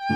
Hi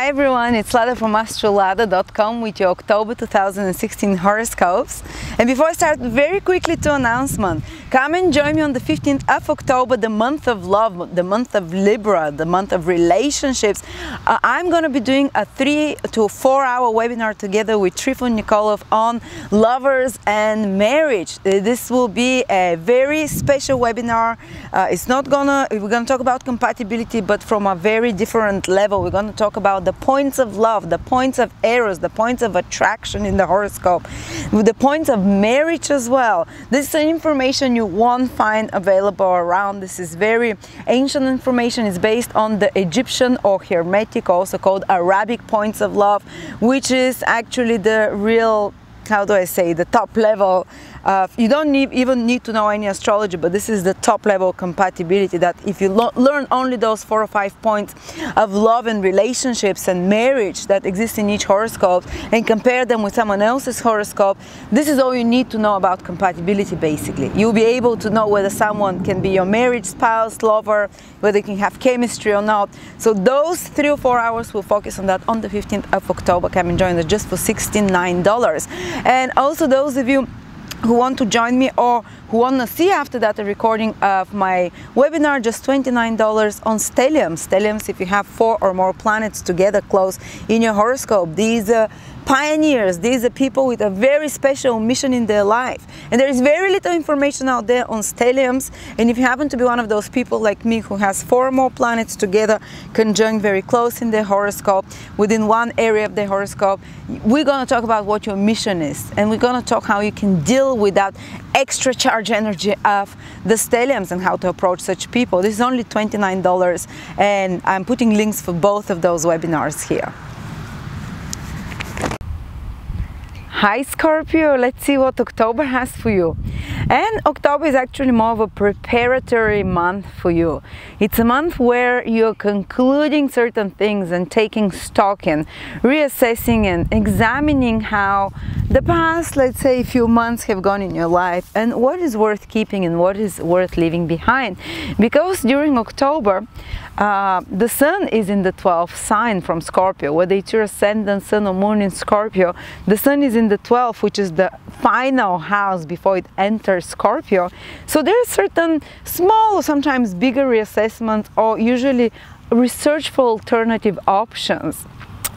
everyone, it's Lada from Astrology.com with your October 2016 horoscopes. And before I start, very quickly two announcements. Come and join me on the 15th of October, the month of love, the month of Libra, the month of relationships. I'm going to be doing a 3 to 4 hour webinar together with Trifon Nikolov on lovers and marriage. This will be a very special webinar. We're gonna talk about compatibility, but from a very different level. We're going to talk about the points of love, the points of eros, the points of attraction in the horoscope, with the points of marriage as well. This is information you won't find available around. This is very ancient information. It's based on the Egyptian or Hermetic, also called Arabic points of love, which is actually the real, how do I say, the top level. You don't even need to know any astrology, but this is the top level compatibility, that if you learn only those 4 or 5 points of love and relationships and marriage that exist in each horoscope and compare them with someone else's horoscope, this is all you need to know about compatibility basically. You'll be able to know whether someone can be your marriage spouse, lover, whether you can have chemistry or not. So those 3 or 4 hours will focus on that on the 15th of October. Come and join us just for $69. And also those of you who want to join me or who want to see after that a recording of my webinar, just $29 on stelliums. Stelliums, if you have 4 or more planets together close in your horoscope. These pioneers, these are people with a very special mission in their life, and there is very little information out there on stelliums. And if you happen to be one of those people like me who has 4 or more planets together conjunct very close in their horoscope, within one area of their horoscope, we're going to talk about what your mission is, and we're going to talk how you can deal with that extra charge energy of the stelliums and how to approach such people. This is only $29, and I'm putting links for both of those webinars here. Hi Scorpio, let's see what October has for you. And October is actually more of a preparatory month for you. It's a month where you're concluding certain things and taking stock and reassessing and examining how the past, let's say, few months have gone in your life, and what is worth keeping and what is worth leaving behind. Because during October, the sun is in the 12th sign from Scorpio. Whether it's your ascendant, sun or moon in Scorpio, the sun is in the 12th, which is the final house before it enters Scorpio. So there are certain small or sometimes bigger reassessments, or usually research for alternative options.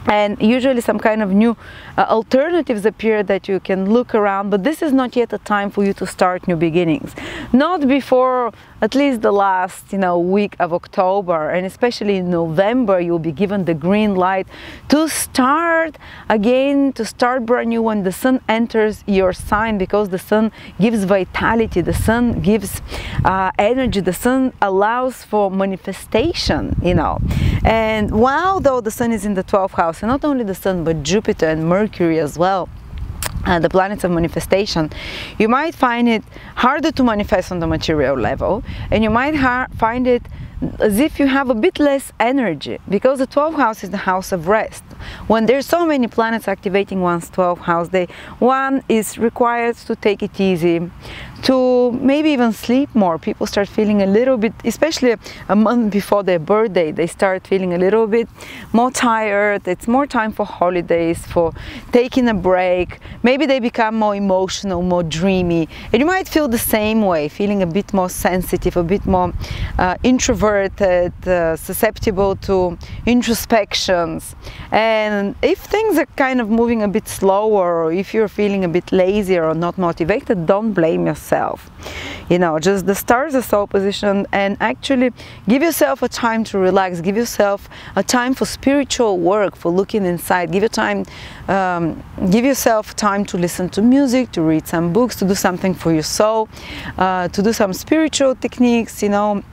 And usually some kind of new alternatives appear that you can look around, but this is not yet a time for you to start new beginnings. Not before at least the last week of October, and especially in November you'll be given the green light to start again, to start brand new when the sun enters your sign, because the sun gives vitality, the sun gives energy, the sun allows for manifestation, And while though the sun is in the 12th house, and not only the sun but Jupiter and Mercury as well, the planets of manifestation, you might find it harder to manifest on the material level, and you might find it as if you have a bit less energy, because the 12th house is the house of rest. When there's so many planets activating one's 12th house, one is required to take it easy, to maybe even sleep more. People start feeling a little bit, especially a month before their birthday, they start feeling a little bit more tired. It's more time for holidays, for taking a break. Maybe they become more emotional, more dreamy, and you might feel the same way, feeling a bit more sensitive, a bit more introverted, susceptible to introspections. And if things are kind of moving a bit slower, or if you're feeling a bit lazy or not motivated, don't blame yourself. Just the stars are so positioned, and actually give yourself a time to relax, give yourself a time for spiritual work, for looking inside. Give yourself time to listen to music, to read some books, to do something for your soul, to do some spiritual techniques,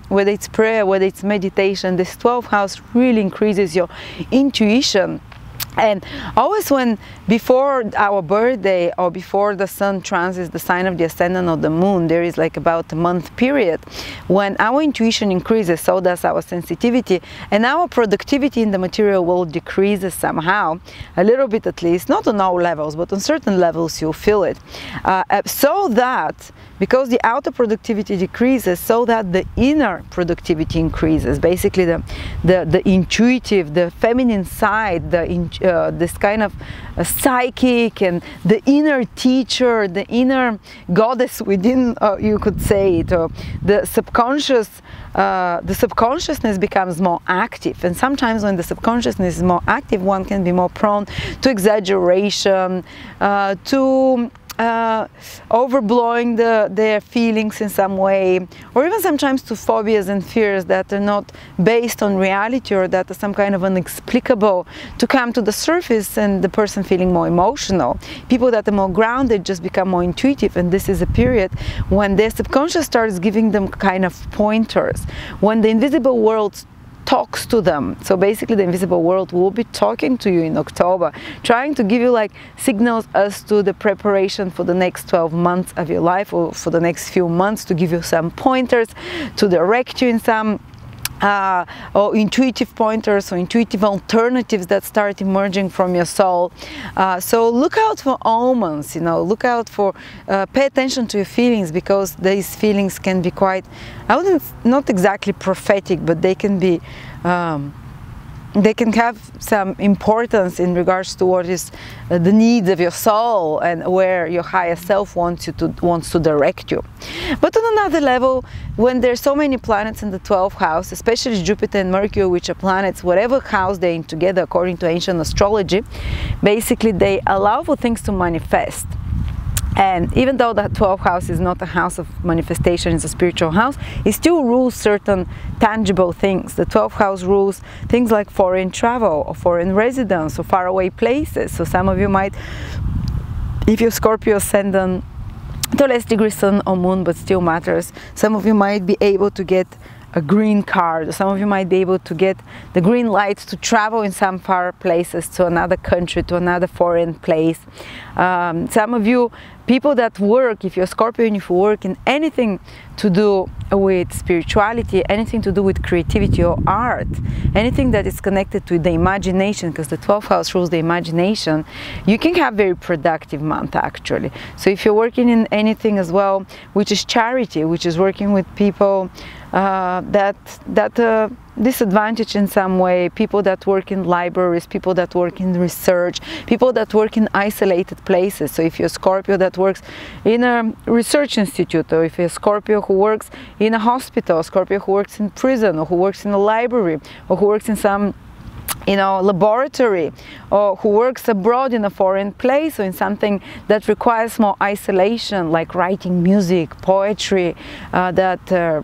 whether it's prayer, whether it's meditation. This 12th house really increases your intuition. And always when before our birthday or before the sun transits the sign of the ascendant or the moon, there is like about a month period when our intuition increases, so does our sensitivity, and our productivity in the material world decreases somehow, a little bit at least, not on all levels, but on certain levels you'll feel it. So that, because the outer productivity decreases, so that the inner productivity increases. Basically the intuitive, the feminine side, this kind of psychic and the inner teacher, the inner goddess within, you could say it, or the subconsciousness becomes more active. And sometimes when the subconsciousness is more active, one can be more prone to exaggeration, to overblowing their feelings in some way, or even sometimes to phobias and fears that are not based on reality, or that are some kind of inexplicable, to come to the surface, and the person feeling more emotional. People that are more grounded just become more intuitive, and this is a period when their subconscious starts giving them kind of pointers, when the invisible world talks to them. So basically the invisible world will be talking to you in October, trying to give you like signals as to the preparation for the next 12 months of your life, or for the next few months, to give you some pointers, to direct you in some or intuitive pointers or intuitive alternatives that start emerging from your soul. So look out for omens, you know, look out for, pay attention to your feelings, because these feelings can be quite, I wouldn't, not exactly prophetic, but they can be, they can have some importance in regards to what is the needs of your soul and where your higher self wants to direct you. But on another level, when there's so many planets in the 12th house, especially Jupiter and Mercury, which are planets, whatever house they're in together, according to ancient astrology, basically they allow for things to manifest. And even though that 12th house is not a house of manifestation, it's a spiritual house, it still rules certain tangible things. The 12th house rules things like foreign travel, or foreign residence, or faraway places. So some of you might, if you're Scorpio ascendant, to less degree sun or moon, but still matters, some of you might be able to get a green card. Some of you might be able to get the green light to travel in some far places, to another country, to another foreign place. Some of you, people that work, if you're Scorpio and if you work in anything to do with spirituality, anything to do with creativity or art, anything that is connected to the imagination, because the 12th house rules the imagination, you can have very productive month actually. So if you're working in anything as well, which is charity, which is working with people that disadvantaged in some way, people that work in libraries, people that work in research, people that work in isolated places. So if you're a Scorpio that works in a research institute, or if you're a Scorpio who works in a hospital, Scorpio who works in prison, or who works in a library, or who works in some, you know, laboratory, or who works abroad in a foreign place, or in something that requires more isolation, like writing music, poetry,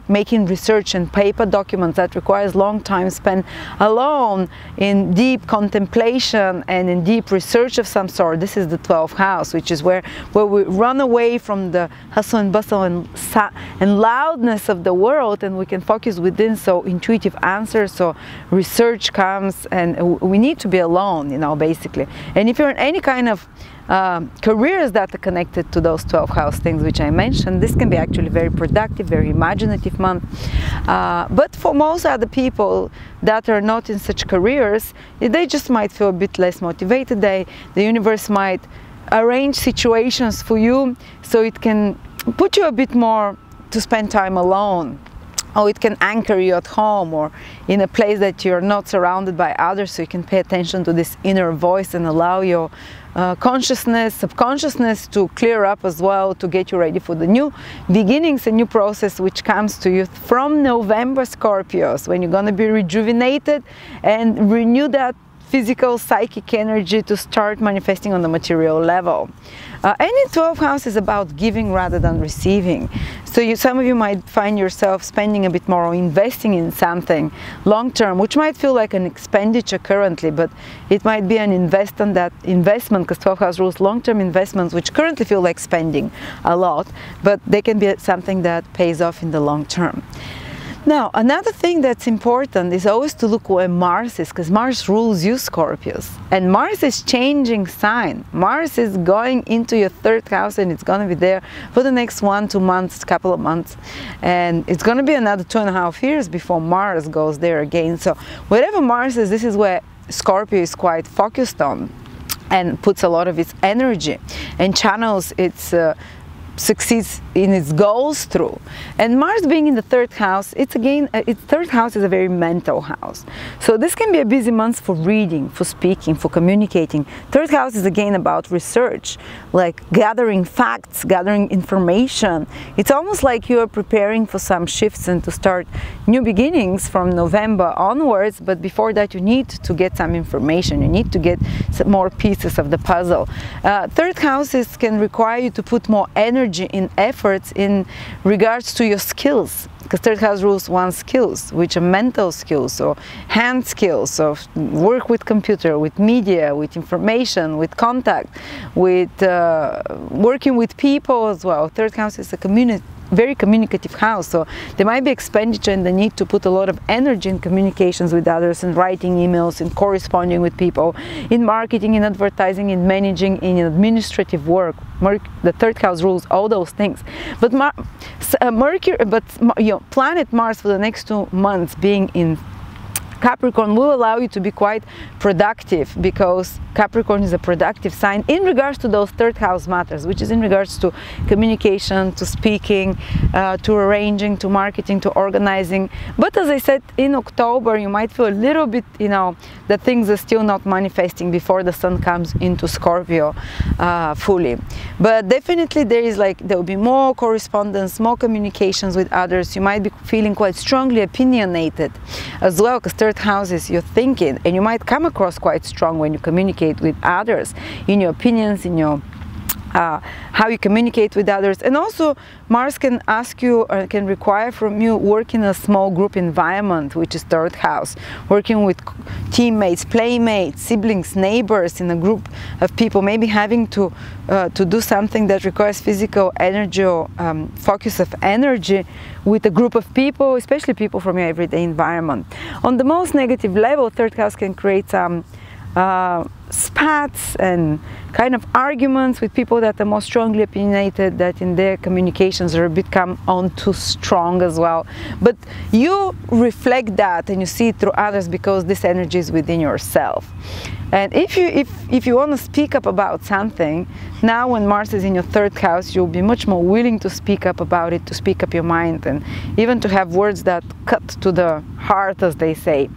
making research and paper documents that requires long time spent alone in deep contemplation and in deep research of some sort. This is the 12th house, which is where we run away from the hustle and bustle and loudness of the world, and we can focus within. So intuitive answers, so research comes, and we need to be alone, you know, basically. And if you're in any kind of careers that are connected to those 12th house things which I mentioned, this can be actually very productive, very imaginative month. But for most other people that are not in such careers, they just might feel a bit less motivated. The universe might arrange situations for you so it can put you a bit more to spend time alone, or it can anchor you at home or in a place that you're not surrounded by others, so you can pay attention to this inner voice and allow your consciousness, subconsciousness to clear up as well, to get you ready for the new beginnings, a new process which comes to you from November, Scorpios, when you're going to be rejuvenated and renew that physical, psychic energy to start manifesting on the material level. Any 12th house is about giving rather than receiving. So some of you might find yourself spending a bit more or investing in something long term, which might feel like an expenditure currently, but it might be an investment, because 12th house rules long-term investments, which currently feel like spending a lot, but they can be something that pays off in the long term. Now, another thing that's important is always to look where Mars is, because Mars rules you, Scorpios. And Mars is changing sign. Mars is going into your third house, and it's going to be there for the next 1-2 months, couple of months. And it's going to be another 2.5 years before Mars goes there again. So wherever Mars is, this is where Scorpio is quite focused on and puts a lot of its energy and channels its succeeds in its goals through. And Mars being in the third house, it's again, its third house is a very mental house. So this can be a busy month for reading, for speaking, for communicating. Third house is again about research, like gathering facts, gathering information. It's almost like you are preparing for some shifts and to start new beginnings from November onwards, but before that you need to get some information, you need to get some more pieces of the puzzle. Third houses can require you to put more energy in efforts in regards to your skills, because third house rules one's skills, which are mental skills or hand skills, or work with computer, with media, with information, with contact, with working with people as well. Third house is a very communicative house, so there might be expenditure and the need to put a lot of energy in communications with others, in writing emails, in corresponding with people, in marketing, in advertising, in managing, in administrative work. The third house rules all those things. But planet Mars for the next 2 months being in Capricorn will allow you to be quite productive, because Capricorn is a productive sign in regards to those third house matters, which is in regards to communication, to speaking, to arranging, to marketing, to organizing. But as I said, in October you might feel a little bit, that things are still not manifesting before the sun comes into Scorpio fully. But definitely there will be more correspondence, more communications with others. You might be feeling quite strongly opinionated as well, because third house is your thinking, and you might come across quite strong when you communicate with others, in your opinions, in your how you communicate with others. And also Mars can ask you, or can require from you, work in a small group environment, which is third house, working with teammates, playmates, siblings, neighbors, in a group of people, maybe having to do something that requires physical energy or focus of energy with a group of people, especially people from your everyday environment. On the most negative level, third house can create some spats and kind of arguments with people that are more strongly opinionated, that in their communications are a bit come on too strong as well. But you reflect that and you see it through others, because this energy is within yourself. And if you want to speak up about something, now when Mars is in your third house, you'll be much more willing to speak up about it, to speak up your mind, and even to have words that cut to the heart, as they say.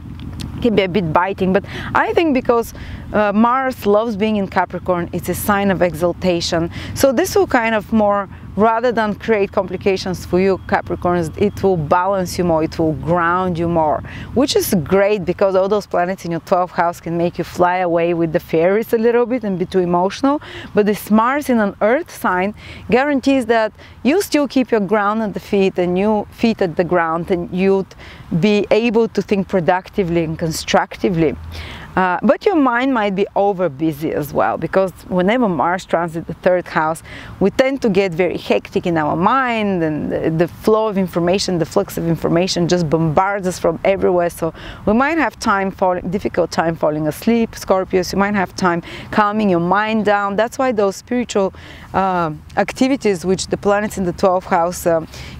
Can be a bit biting, but I think because Mars loves being in Capricorn, it's a sign of exaltation. So this will kind of more, rather than create complications for you Capricorns, it will balance you more, it will ground you more, which is great, because all those planets in your 12th house can make you fly away with the fairies a little bit and be too emotional. But this Mars in an earth sign guarantees that you still keep your ground at the feet, and you feet at the ground, and you'd be able to think productively and constructively. But your mind might be over busy as well, because whenever Mars transits the third house, we tend to get very hectic in our mind, and the flow of information, the flux of information just bombards us from everywhere. So we might have difficult time falling asleep, Scorpios. You might have time calming your mind down. That's why those spiritual activities, which the planets in the 12th house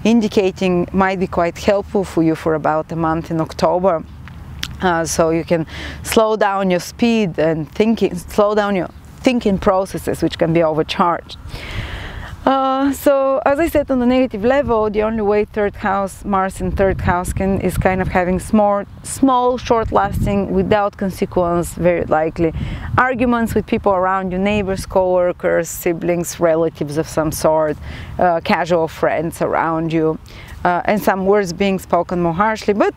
indicating, might be quite helpful for you for about a month in October. So you can slow down your speed and slow down your thinking processes, which can be overcharged. So as I said, on the negative level, the only way third house, Mars in third house is kind of having small, short-lasting, without consequence, very likely, arguments with people around you, neighbors, co-workers, siblings, relatives of some sort, casual friends around you, and some words being spoken more harshly. But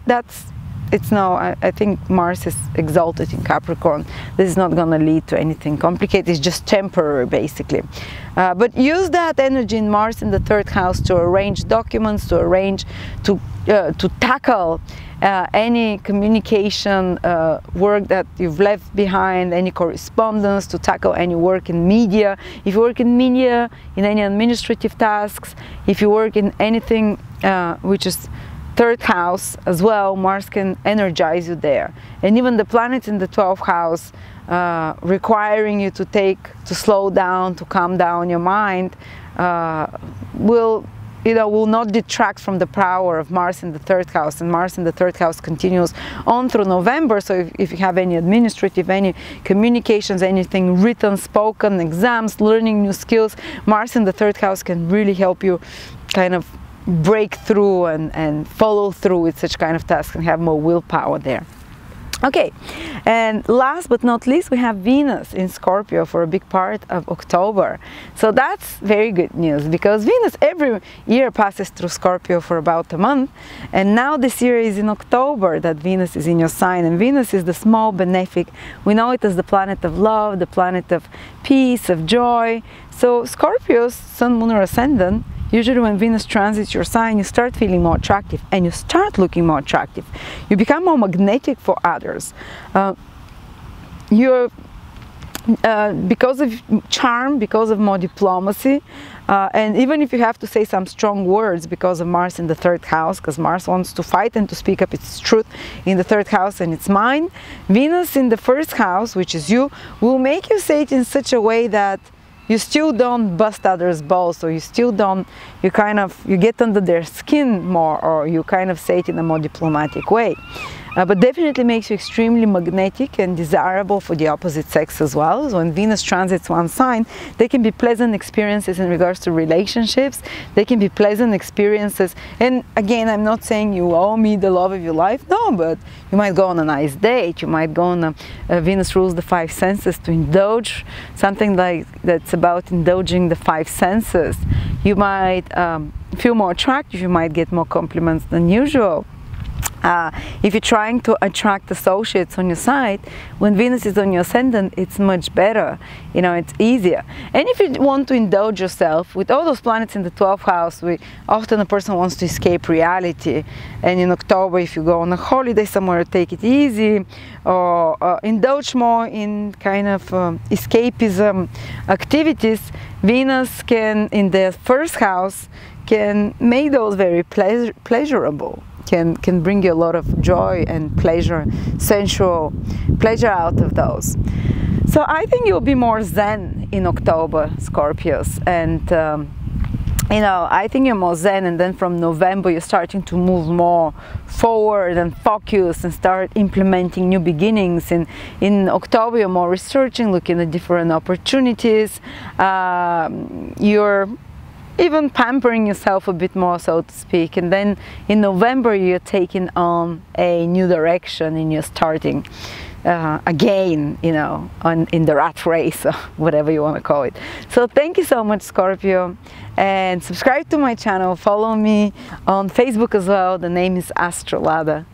I think Mars is exalted in Capricorn. This is not going to lead to anything complicated. It's just temporary, basically. But use that energy in Mars in the third house to arrange documents, to tackle any communication work that you've left behind, any correspondence, to tackle any work in media. If you work in media, in any administrative tasks, if you work in anything which is 3rd house as well, Mars can energize you there. And even the planets in the 12th house requiring you to slow down, to calm down your mind, will not detract from the power of Mars in the 3rd house. And Mars in the 3rd house continues on through November. So if you have any administrative, any communications, anything written, spoken, exams, learning new skills, Mars in the 3rd house can really help you kind of break through and follow through with such kind of tasks and have more willpower there. Okay, and last but not least, we have Venus in Scorpio for a big part of October. So that's very good news, because Venus every year passes through Scorpio for about a month, and now this year is in October that Venus is in your sign. And Venus is the small benefic. We know it as the planet of love, the planet of peace, of joy. So Scorpio's sun, moon, or ascendant, usually when Venus transits your sign, you start feeling more attractive and you start looking more attractive. You become more magnetic for others. Because of charm, because of more diplomacy, and even if you have to say some strong words because of Mars in the 3rd house, because Mars wants to fight and to speak up its truth in the 3rd house and its mind, Venus in the 1st house, which is you, will make you say it in such a way that you still don't bust others' balls, or you still don't, you get under their skin more, or you kind of say it in a more diplomatic way. But definitely makes you extremely magnetic and desirable for the opposite sex as well. So when Venus transits one sign, they can be pleasant experiences in regards to relationships. They can be pleasant experiences. And again, I'm not saying you owe me the love of your life. No, but you might go on a nice date. You might go on Venus rules the 5 senses, to indulge, something like that's about indulging the 5 senses. You might feel more attractive. You might get more compliments than usual. If you're trying to attract associates on your side, when Venus is on your ascendant, it's much better. It's easier. And if you want to indulge yourself with all those planets in the 12th house, often a person wants to escape reality. And in October, if you go on a holiday somewhere, take it easy, or indulge more in kind of escapism activities, Venus can, in the 1st house, can make those very pleasurable. Can bring you a lot of joy and pleasure, sensual pleasure out of those. So I think you'll be more zen in October, Scorpios, and I think you're more zen, and then from November you're starting to move more forward and focus and start implementing new beginnings. In October you're more researching, looking at different opportunities. You're even pampering yourself a bit more, so to speak. And then in November you're taking on a new direction and you're starting again, in the rat race, or whatever you want to call it. So thank you so much, Scorpio, and subscribe to my channel. Follow me on Facebook as well. The name is Astrology.